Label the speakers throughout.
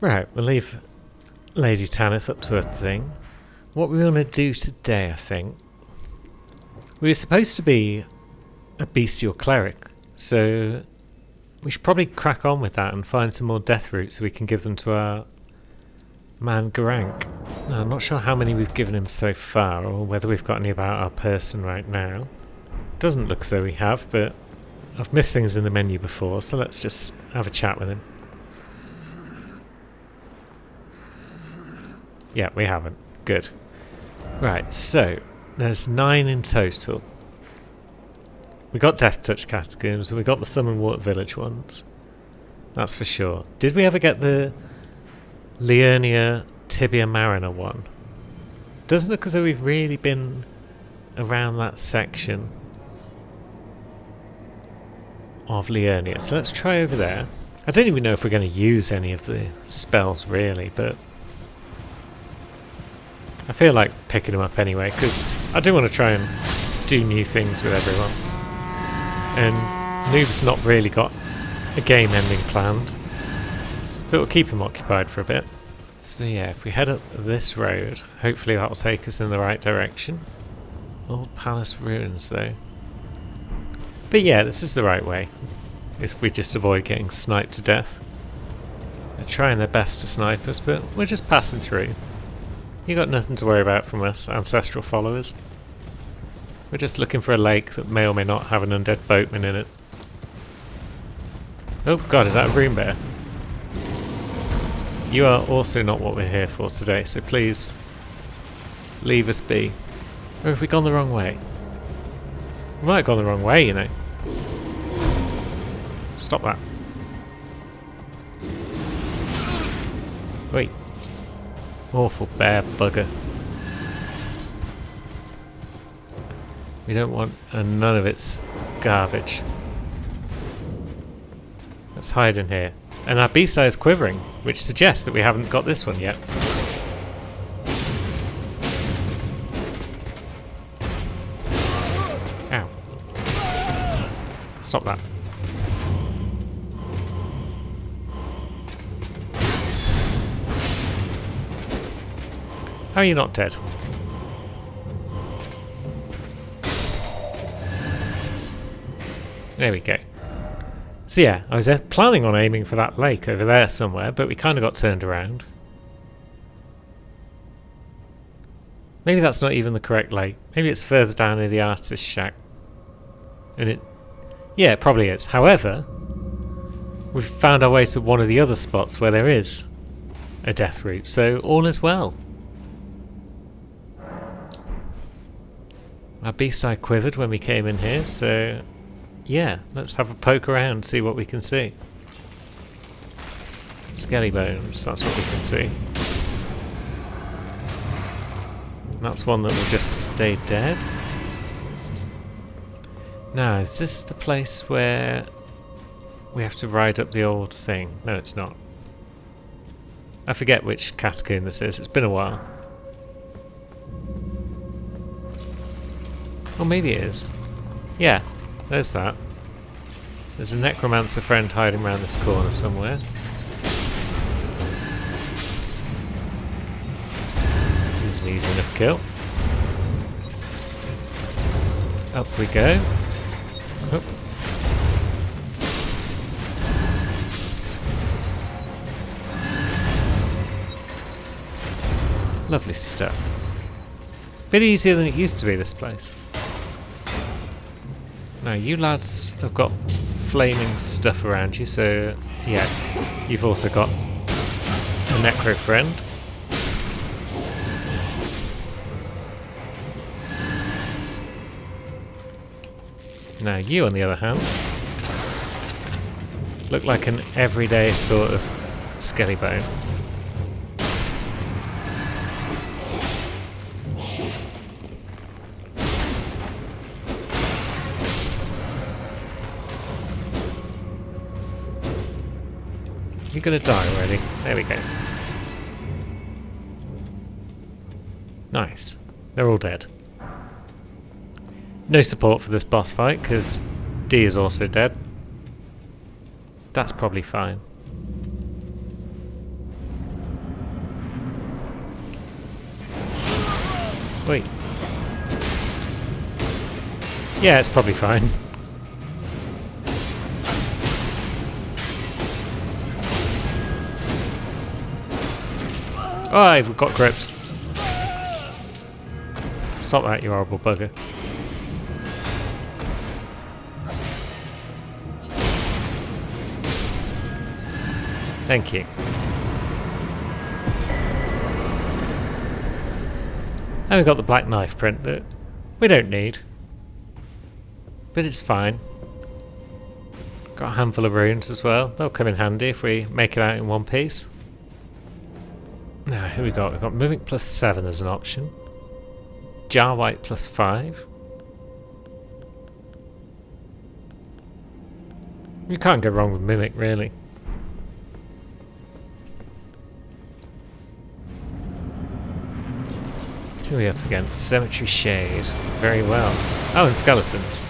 Speaker 1: Right, we'll leave Lady Tanith up to her thing. What we want to do today, I think... We were supposed to be a bestial cleric, so we should probably crack on with that and find some more death roots so we can give them to our man Garank. Now, I'm not sure how many we've given him so far, or whether we've got any about our person right now. Doesn't look as though we have, but I've missed things in the menu before, so let's just have a chat with him. Yeah, we haven't. Good. Right, so there's 9 in total. We got Death Touch Catacombs, and we got the Summonwort Village ones. That's for sure. Did we ever get the Liurnia Tibia Mariner one? Doesn't look as though we've really been around that section of Liurnia. So let's try over there. I don't even know if we're going to use any of the spells really, but I feel like picking them up anyway, because I do want to try and do new things with everyone. And Noob's not really got a game ending planned, so it'll keep him occupied for a bit. So yeah, if we head up this road, hopefully that'll take us in the right direction. Old Palace Ruins though. But yeah, this is the right way, if we just avoid getting sniped to death. They're trying their best to snipe us, but we're just passing through. You got nothing to worry about from us, ancestral followers. We're just looking for a lake that may or may not have an undead boatman in it. Oh god, is that a rune bear? You are also not what we're here for today, so please leave us be. Or have we gone the wrong way? We might have gone the wrong way, you know. Stop that. Wait. Awful bear bugger. We don't want none of its garbage. Let's hide in here. And our beast eye is quivering, which suggests that we haven't got this one yet. Ow. Stop that. How are you not dead? There we go. So yeah, I was planning on aiming for that lake over there somewhere, but we kind of got turned around. Maybe that's not even the correct lake. Maybe it's further down near the artist's shack. And it... yeah, it probably is. However, we've found our way to one of the other spots where there is a death route, so all is well. Our beast eye quivered when we came in here, so yeah, let's have a poke around, see what we can see. Skelly bones, that's what we can see. And that's one that will just stay dead. Now, is this the place where we have to ride up the old thing? No, it's not. I forget which catacomb this is, it's been a while. Or maybe it is. Yeah, there's that. There's a necromancer friend hiding around this corner somewhere. He's an easy enough kill. Up we go. Oh. Lovely stuff. Bit easier than it used to be, this place. Now, you lads have got flaming stuff around you, so yeah, you've also got a necro friend. Now, you, on the other hand, look like an everyday sort of skelly bone. You're gonna die already. There we go. Nice. They're all dead. No support for this boss fight, because D is also dead. That's probably fine. Wait. Yeah, it's probably fine. Oh, I've got gripped. Stop that, you horrible bugger. Thank you. And we've got the black knife print that we don't need. But it's fine. Got a handful of runes as well. They'll come in handy if we make it out in one piece. Now, who we got? We've got Mimic plus 7 as an option. Jar White plus 5. You can't go wrong with Mimic, really. Who are we up against? Cemetery Shade. Very well. Oh, and Skeletons.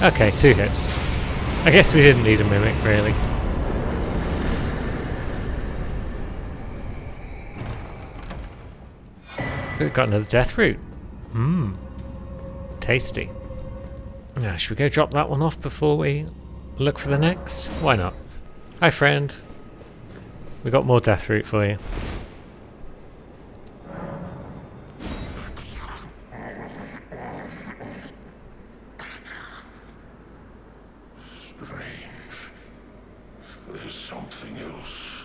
Speaker 1: Okay, 2 hits. I guess we didn't need a Mimic, really. But we've got another Death Root. Mmm. Tasty. Now, should we go drop that one off before we look for the next? Why not? Hi, friend. We got more Death Root for you.
Speaker 2: Strange. There's something else.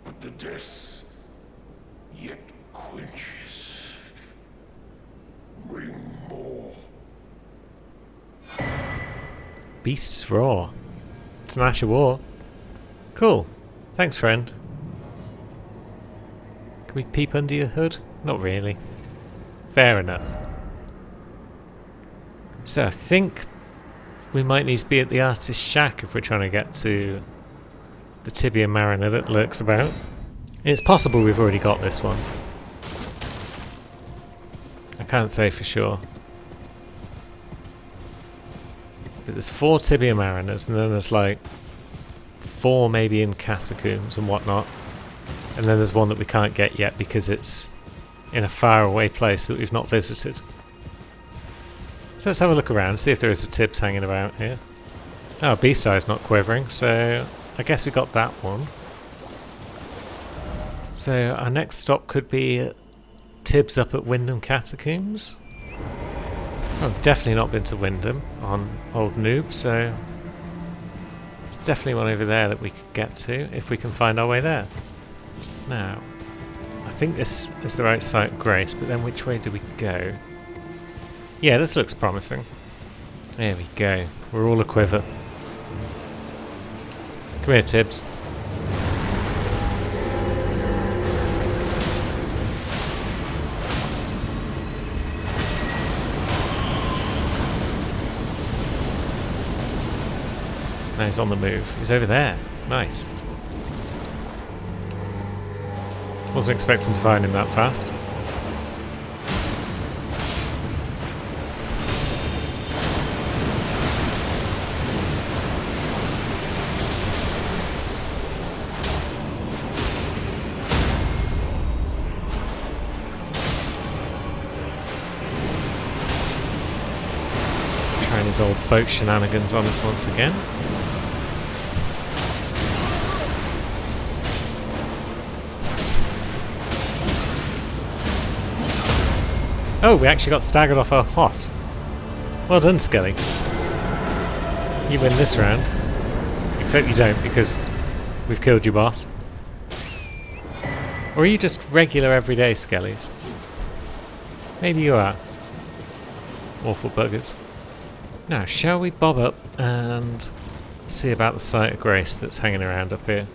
Speaker 2: But the death yet quenches. Bring more.
Speaker 1: Beast's Roar. It's an Ash of War. Cool. Thanks, friend. Can we peep under your hood? Not really. Fair enough. So I think we might need to be at the Artist's Shack if we're trying to get to the Tibia Mariner that lurks about. It's possible we've already got this one. I can't say for sure. But there's 4 Tibia Mariners, and then there's like 4 maybe in Catacombs and whatnot. And then there's one that we can't get yet because it's in a faraway place that we've not visited. So let's have a look around, see if there is a Tibbs hanging about here. Oh, Beast Eye's not quivering, so I guess we got that one. So our next stop could be Tibbs up at Windham Catacombs. Oh, definitely not been to Windham on Old Noob, so it's definitely one over there that we could get to if we can find our way there. Now, I think this is the right site of Grace, but then which way do we go? Yeah, this looks promising. There we go. We're all a quiver. Come here, Tibbs. Now he's on the move. He's over there. Nice. Wasn't expecting to find him that fast. Trying his old boat shenanigans on us once again. Oh, we actually got staggered off our Hoss. Well done, Skelly. You win this round. Except you don't, because we've killed your boss. Or are you just regular everyday Skellies? Maybe you are. Awful buggers. Now, shall we bob up and see about the site of Grace that's hanging around up here?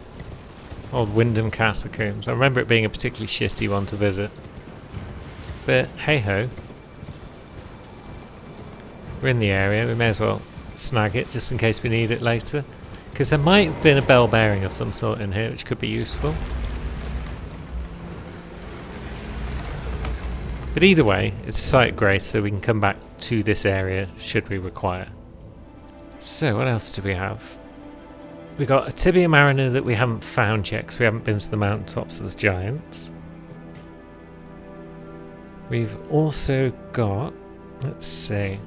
Speaker 1: Old Windham Catacombs. I remember it being a particularly shitty one to visit. But hey-ho. We're in the area, we may as well snag it just in case we need it later. Because there might have been a bell bearing of some sort in here which could be useful. But either way, it's a site of Grace, so we can come back to this area should we require. So what else do we have? we got a Tibia Mariner that we haven't found yet because we haven't been to the mountaintops of the giants. We've also got, let's see,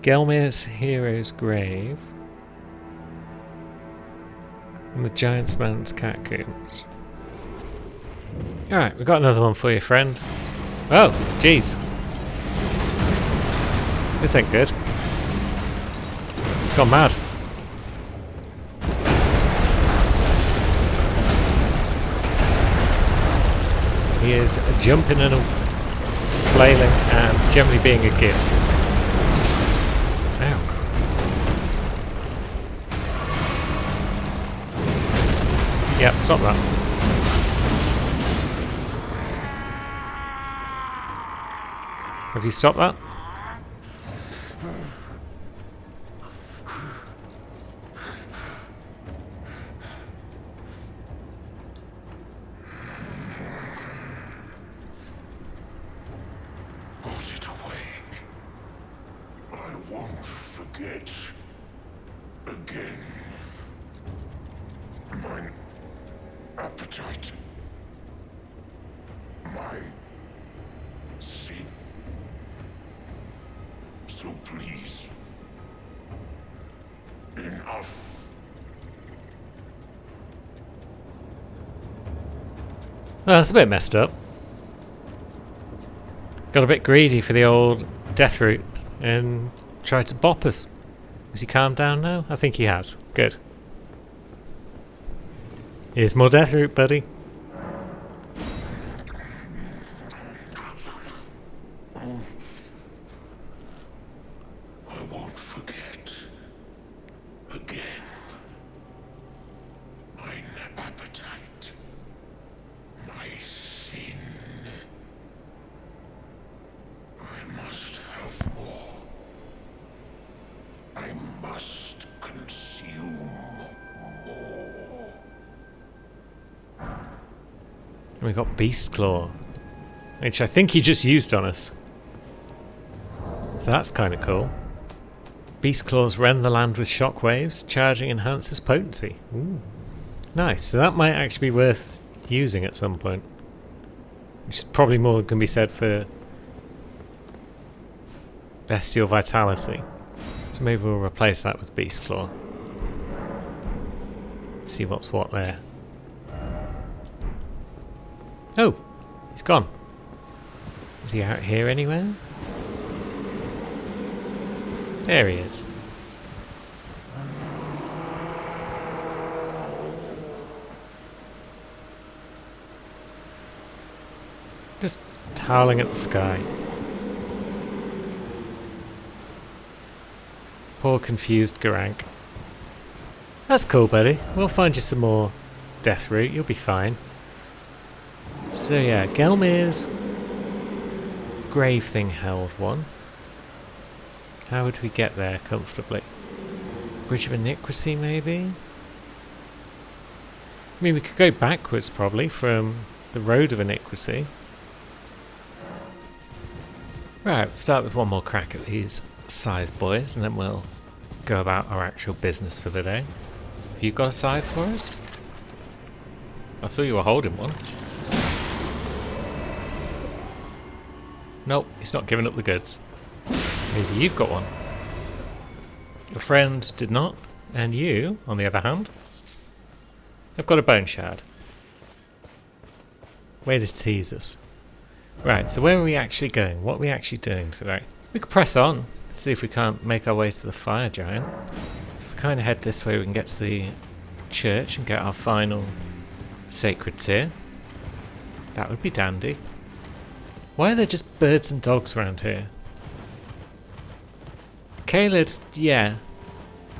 Speaker 1: Gelmir's Hero's Grave and the Giant's Mountain's Catacombs. Alright, we've got another one for you, friend. Oh, jeez. This ain't good. It's gone mad. He is jumping and flailing and generally being a git. Ow. Yep, stop that. Have you stopped that?
Speaker 2: Put it away. I won't forget. Again. My appetite. My sin. So please. Enough.
Speaker 1: Well, that's a bit messed up. Got a bit greedy for the old death root and tried to bop us. Has he calmed down now? I think he has. Good. Here's more death root, buddy.
Speaker 2: I won't forget. Again. Mine appetite. My sin. I must have more. I must consume more.
Speaker 1: And we got Beast Claw, which I think he just used on us. So that's kind of cool. Beast Claws rend the land with shockwaves. Charging enhances potency. Ooh. Nice. So that might actually be worth using at some point. Which is probably more than can be said for Bestial Vitality. So maybe we'll replace that with Beast Claw. See what's what there. Oh! He's gone. Is he out here anywhere? There he is. Just howling at the sky. Poor confused Garank. That's cool, buddy. We'll find you some more death root. You'll be fine. So yeah, Gelmir's grave thing held one. How would we get there comfortably? Bridge of Iniquity, maybe? I mean, we could go backwards, probably, from the Road of Iniquity. Right, we'll start with one more crack at these scythe boys, and then we'll go about our actual business for the day. Have you got a scythe for us? I saw you were holding one. Nope, he's not giving up the goods. Maybe you've got one. Your friend did not, and you, on the other hand, have got a bone shard. Way to tease us. Right, so where are we actually going? What are we actually doing today? We could press on, see if we can't make our way to the fire giant. So if we kind of head this way, we can get to the church and get our final sacred tier. That would be dandy. Why are there just birds and dogs around here? Caelid, yeah,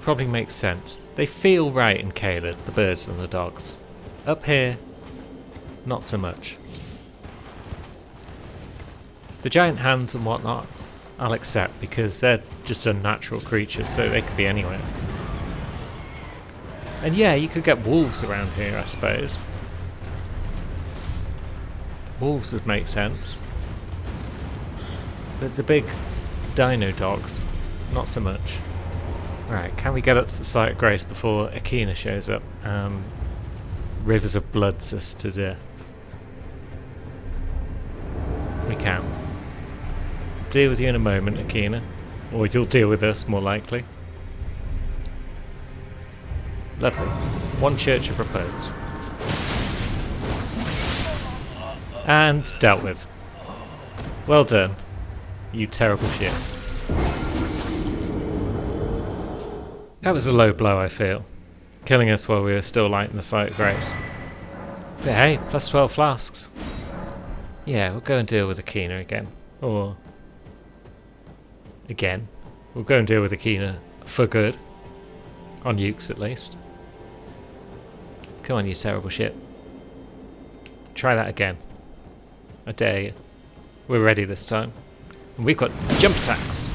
Speaker 1: probably makes sense. They feel right in Caelid, the birds and the dogs. Up here, not so much. The giant hands and whatnot, I'll accept because they're just unnatural creatures, so they could be anywhere. And yeah, you could get wolves around here, I suppose. Wolves would make sense. But the big dino dogs, not so much. Right, can we get up to the site of grace before Akina shows up? Rivers of bloods us to death. We can. Deal with you in a moment, Akina. Or you'll deal with us, more likely. Lovely. One Church of Repose. And dealt with. Well done. You terrible shit. That was a low blow, I feel. Killing us while we were still light in the sight of grace. But hey, plus 12 flasks. Yeah, we'll go and deal with Akina again. Or... again. We'll go and deal with Akina for good. On Ukes, at least. Come on, you terrible shit. Try that again. I dare you. We're ready this time. And we've got jump attacks.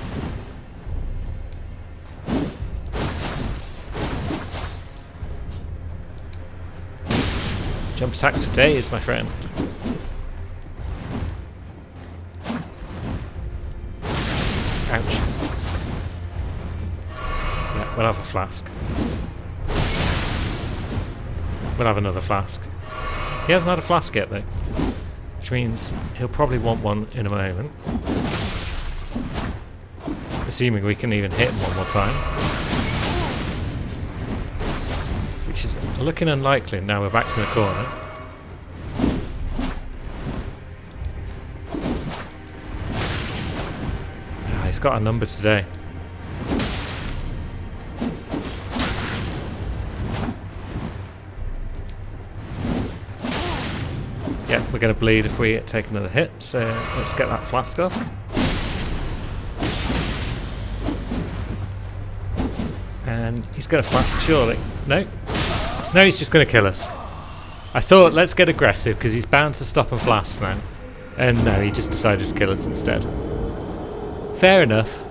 Speaker 1: Jump attacks for days, my friend. Ouch. Yeah, we'll have a flask. We'll have another flask. He hasn't had a flask yet, though. Which means he'll probably want one in a moment. Assuming we can even hit him one more time. Which is looking unlikely now we're back to the corner. Ah, he's got our number today. Yeah, we're going to bleed if we take another hit, so let's get that flask off. And he's got a flask, surely. No? No, he's just going to kill us. I thought, let's get aggressive, because he's bound to stop and flask now. And no, he just decided to kill us instead. Fair enough.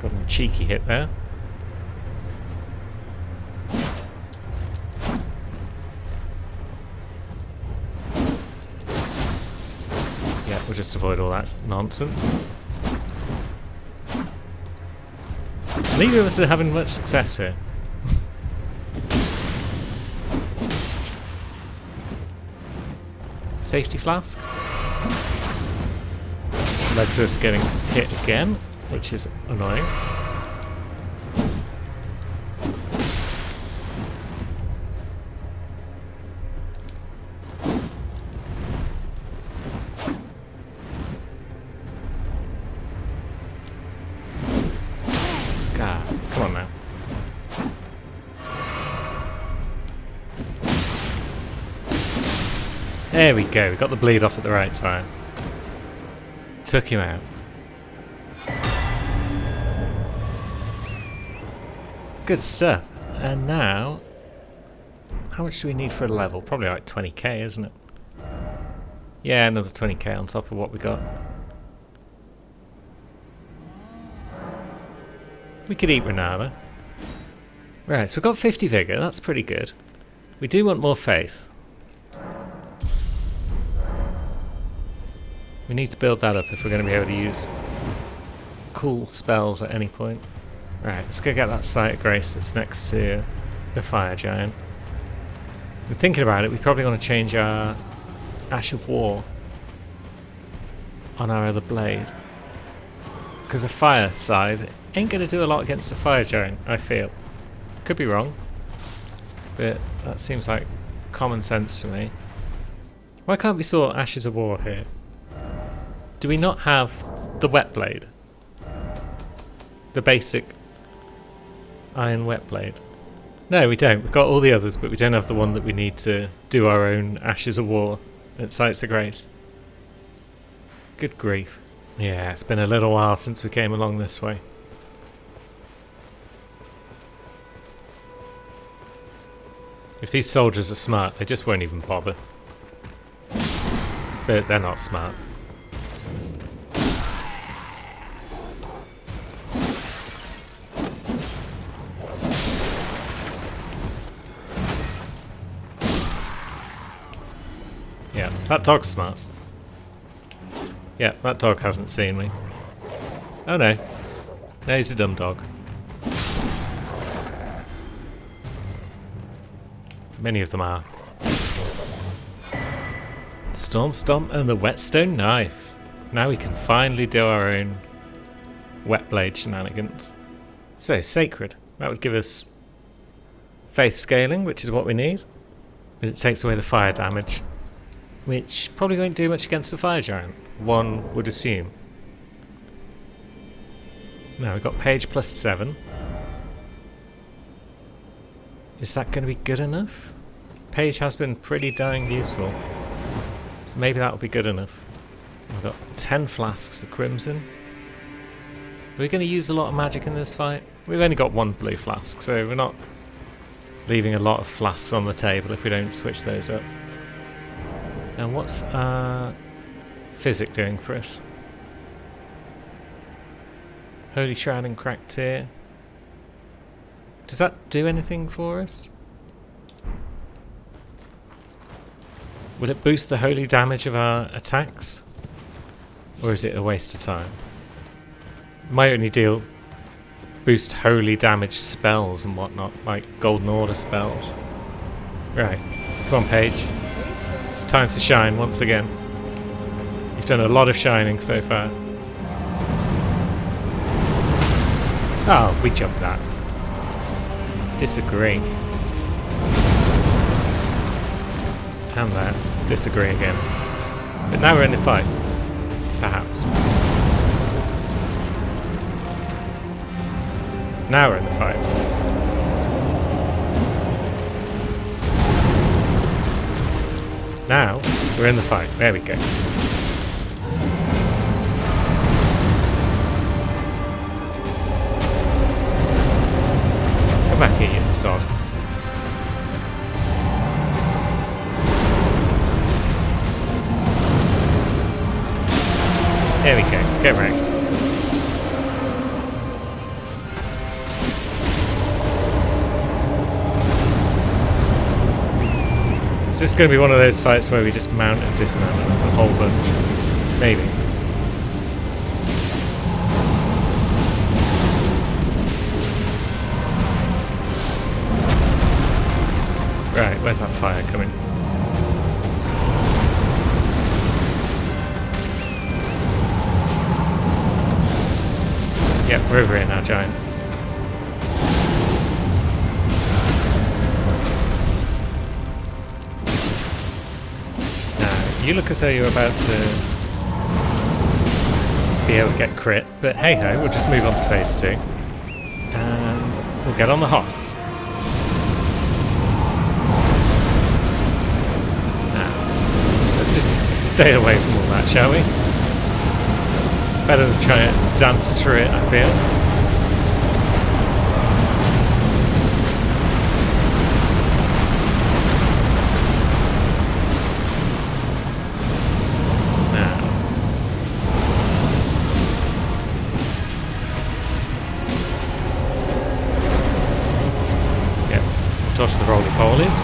Speaker 1: Got a cheeky hit there. Yeah, we'll just avoid all that nonsense. Neither of us are having much success here. Safety flask. Just led to us getting hit again, which is annoying. God, come on now. There we go, we got the bleed off at the right time. Took him out. Good stuff. And now, how much do we need for a level? Probably like 20k, isn't it? Yeah, another 20k on top of what we got. We could eat Renala. Right, so we've got 50 vigour, that's pretty good. We do want more faith. We need to build that up if we're going to be able to use cool spells at any point. Right, let's go get that Site of Grace that's next to the Fire Giant. I'm thinking about it, we probably want to change our Ash of War on our other blade. Because a Fire Scythe ain't going to do a lot against the Fire Giant, I feel. Could be wrong, but that seems like common sense to me. Why can't we sort Ashes of War here? Do we not have the Wet Blade? The basic Iron Wet Blade? No, we don't. We've got all the others, but we don't have the one that we need to do our own Ashes of War at Sites of Grace. Good grief. Yeah, it's been a little while since we came along this way. If these soldiers are smart, they just won't even bother. But they're not smart. That dog's smart. Yeah, that dog hasn't seen me. Oh no. No, he's a dumb dog. Many of them are. Storm Stomp and the Whetstone Knife. Now we can finally do our own wet blade shenanigans. So, sacred. That would give us faith scaling, which is what we need. But it takes away the fire damage, which probably won't do much against the fire giant, one would assume. Now we've got page plus 7. Is that going to be good enough? Page has been pretty darn useful, so maybe that'll be good enough. We've got 10 flasks of crimson. Are we going to use a lot of magic in this fight? We've only got 1 blue flask, so we're not leaving a lot of flasks on the table if we don't switch those up. And what's Physic doing for us? Holy Shroud and Cracked Tear. Does that do anything for us? Will it boost the holy damage of our attacks? Or is it a waste of time? It might only boost holy damage spells and whatnot, like Golden Order spells. Right, come on Paige. It's time to shine once again. You've done a lot of shining so far. Oh, we jumped that. Disagree. And that. Disagree again. But now we're in the fight. Perhaps. Now we're in the fight. Now we're in the fight. There we go. Come back here, you sod. There we go. Get Rex. Is this going to be one of those fights where we just mount and dismount a whole bunch? Maybe. Right, where's that fire coming? Yep, we're over here now, giant. Now, you look as though you're about to be able to get crit, but hey ho, we'll just move on to phase 2. And we'll get on the Hoss. Now, let's just stay away from all that, shall we? Better than try and dance through it, I feel. Now. Yep, dodge the roly-polies.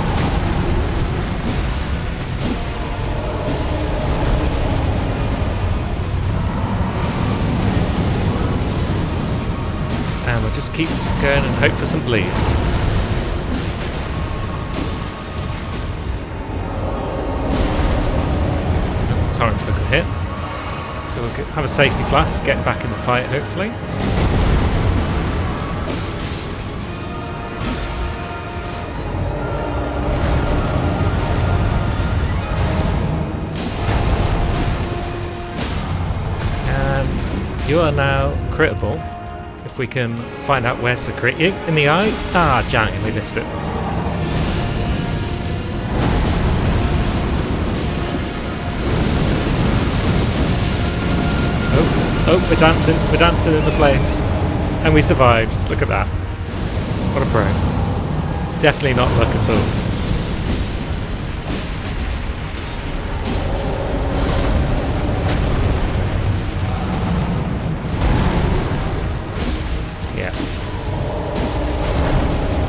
Speaker 1: Just keep going and hope for some bleeds. Torrent took a hit. So we'll have a safety flask, get back in the fight hopefully. And you are now critable. If we can find out where to crit you. In the eye? Ah, dang, we missed it. Oh, we're dancing in the flames. And we survived. Look at that. What a pro. Definitely not luck at all.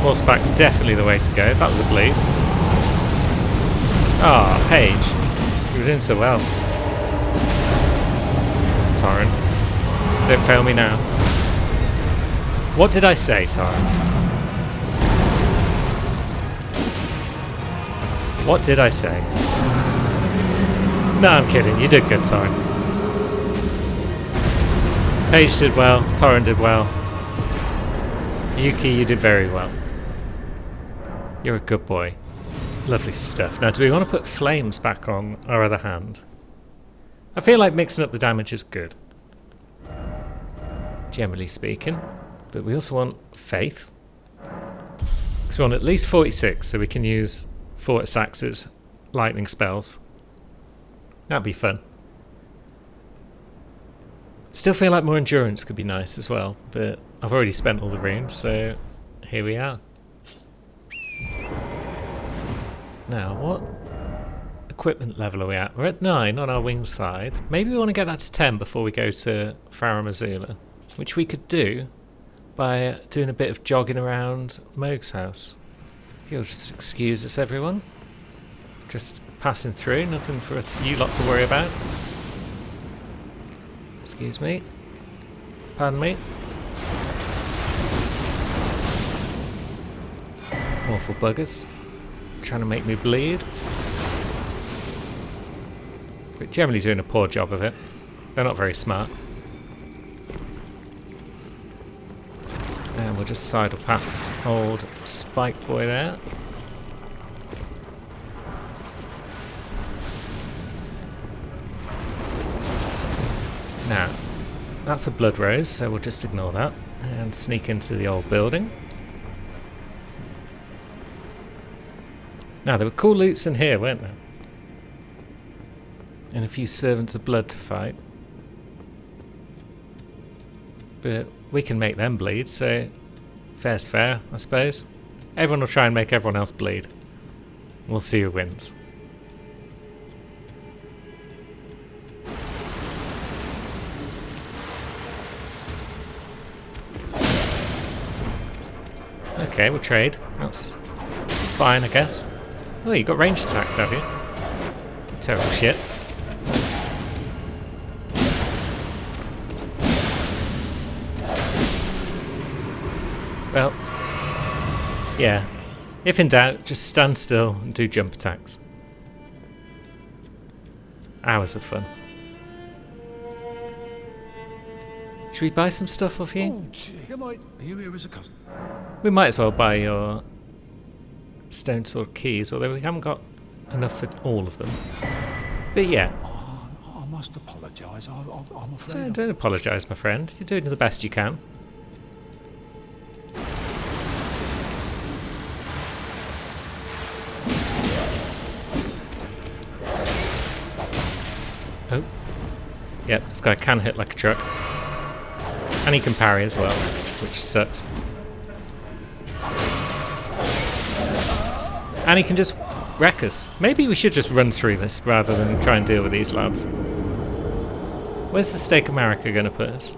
Speaker 1: Horseback, definitely the way to go. That was a bleed. Ah, Paige. we're doing so well. Torren, don't fail me now. What did I say, Torren? What did I say? No, I'm kidding. You did good, Torren. Paige did well. Torren did well. Yuki, you did very well. You're a good boy. Lovely stuff. Now, do we want to put flames back on our other hand? I feel like mixing up the damage is good, generally speaking. But we also want faith. Because we want at least 46, so we can use Fortisax's lightning spells. That'd be fun. Still feel like more endurance could be nice as well, but I've already spent all the runes, so here we are. Now, what equipment level are we at? We're at 9 on our wing side. Maybe we want to get that to 10 before we go to Farum Azula, which we could do by doing a bit of jogging around Mohg's house. If you'll just excuse us, everyone. Just passing through, nothing for you lot to worry about. Excuse me. Pardon me. Awful buggers. Trying to make me bleed. But generally doing a poor job of it. They're not very smart. And we'll just sidle past old Spike Boy there. Now, that's a blood rose, so we'll just ignore that and sneak into the old building. Now, there were cool loots in here, weren't there? And a few servants of blood to fight. But we can make them bleed, so fair's fair, I suppose. Everyone will try and make everyone else bleed. We'll see who wins. Okay, we'll trade. That's fine, I guess. Oh, you got ranged attacks, have you? Terrible shit. Well, yeah. If in doubt, just stand still and do jump attacks. Hours of fun. Should we buy some stuff off you?
Speaker 2: Oh, gee. Are you here as a cousin?
Speaker 1: We might as well buy your stone sword keys, although we haven't got enough for all of them. But yeah.
Speaker 2: Oh, I must apologise. I'm afraid.
Speaker 1: Don't apologise, my friend. You're doing the best you can. Oh. Yep, this guy can hit like a truck. And he can parry as well, which sucks. And he can just wreck us. Maybe we should just run through this rather than try and deal with these lads. Where's the Stake of Marika going to put us?